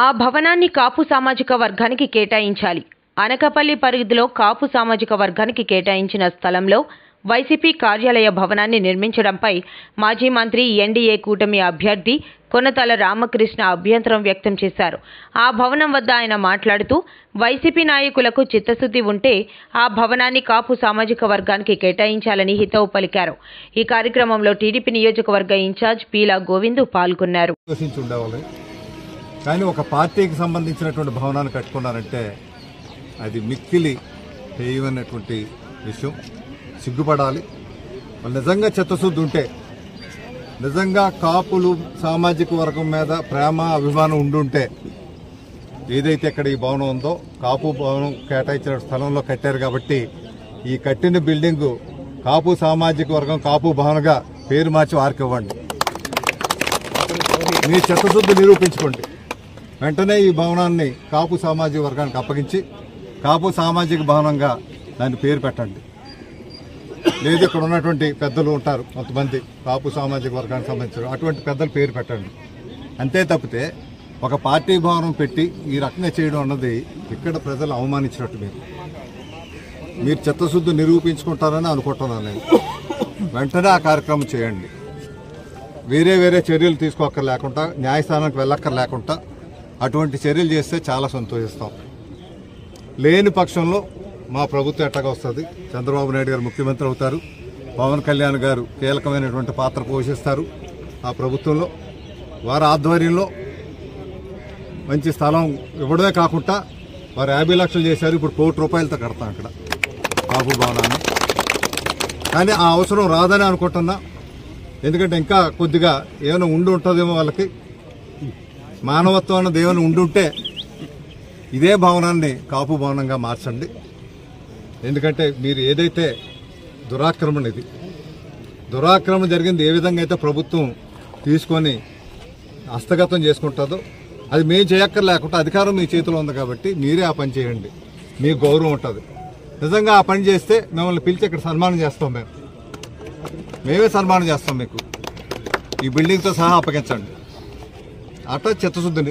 ఆ భవనాన్ని కాపు సామాజిక వర్గానికి కేటాయించాలి. అనకాపల్లి పరిధిలో కాపు సామాజిక వర్గానికి కేటాయించిన స్థలంలో వైసీపీ కార్యాలయ భవనాన్ని నిర్మించడంపై మాజీ మంత్రి ఎన్డీఏ కూటమి అభ్యర్థి కొనతాల రామకృష్ణ అభ్యంతరం వ్యక్తం చేశారు. ఆ భవనం వద్ద ఆయన మాట్లాడుతూ వైసీపీ నాయకులకు చిత్తశుద్ధి ఉంటే ఆ భవనాన్ని కాపు సామాజిక వర్గానికి కేటాయించాలని హితవు పలికారు. ఈ కార్యక్రమంలో టీడీపీ నియోజకవర్గ ఇన్ఛార్జ్ పీలా గోవిందు పాల్గొన్నారు. కానీ ఒక పార్టీకి సంబంధించినటువంటి భవనాన్ని కట్టుకున్నారంటే అది మిక్కిలి చేయవన్నటువంటి విషయం. సిగ్గుపడాలి. వాళ్ళు నిజంగా చిత్తశుద్ధి ఉంటే, నిజంగా కాపులు సామాజిక వర్గం మీద ప్రేమ అభిమానం ఉండుంటే, ఏదైతే ఇక్కడ ఈ భవనం ఉందో కాపు భవనం కేటాయించిన స్థలంలో కట్టారు కాబట్టి ఈ కట్టిన బిల్డింగు కాపు సామాజిక వర్గం కాపు భవన్గా పేరు మార్చి వారికి ఇవ్వండి. మీ చిత్తశుద్ధి నిరూపించుకోండి. వెంటనే ఈ భవనాన్ని కాపు సామాజిక వర్గానికి అప్పగించి కాపు సామాజిక భవనంగా దాని పేరు పెట్టండి. లేదు ఇక్కడ ఉన్నటువంటి పెద్దలు ఉంటారు కొంతమంది కాపు సామాజిక వర్గానికి సంబంధించిన అటువంటి పెద్దల పేరు పెట్టండి. అంతే తప్పితే ఒక పార్టీ భవనం పెట్టి ఈ రకంగా చేయడం అన్నది ఇక్కడ ప్రజలు అవమానించినట్టు. మీరు చిత్తశుద్ధి నిరూపించుకుంటారని అనుకుంటున్నాను నేను. వెంటనే ఆ కార్యక్రమం చేయండి. వేరే చర్యలు తీసుకోక్కర్లేకుండా, న్యాయస్థానానికి వెళ్ళక్కర్లేకుండా అటువంటి చర్యలు చేస్తే చాలా సంతోషిస్తాం. లేని పక్షంలో మా ప్రభుత్వం ఎట్టగా వస్తుంది. చంద్రబాబు నాయుడు గారు ముఖ్యమంత్రి అవుతారు. పవన్ కళ్యాణ్ గారు కీలకమైనటువంటి పాత్ర పోషిస్తారు ఆ ప్రభుత్వంలో. వారి ఆధ్వర్యంలో మంచి స్థలం ఇవ్వడమే కాకుండా వారు 50 లక్షలు చేశారు. ఇప్పుడు ₹1 కోట్లతో కడతాం అక్కడ కాపు భవనాన్ని. కానీ ఆ అవసరం రాదని అనుకుంటున్నా. ఎందుకంటే ఇంకా కొద్దిగా ఏమైనా ఉండి ఉంటుందేమో, వాళ్ళకి మానవత్వం అన్నది ఏమైనా ఉండుంటే ఇదే భవనాన్ని కాపు భవనంగా మార్చండి. ఎందుకంటే మీరు ఏదైతే దురాక్రమణ, ఇది దురాక్రమణ జరిగింది, ఏ విధంగా అయితే ప్రభుత్వం తీసుకొని హస్తగతం చేసుకుంటుందో అది మేము చేయక్కర్లేకుండా అధికారం మీ చేతిలో ఉంది కాబట్టి మీరే ఆ పని చేయండి. మీకు గౌరవం ఉంటుంది. నిజంగా ఆ పని చేస్తే మిమ్మల్ని పిలిచి ఇక్కడ సన్మానం చేస్తాం. మేమే సన్మానం చేస్తాం. మీకు ఈ బిల్డింగ్తో సహా అప్పగించండి. అట్లా చిత్తశుద్ధిని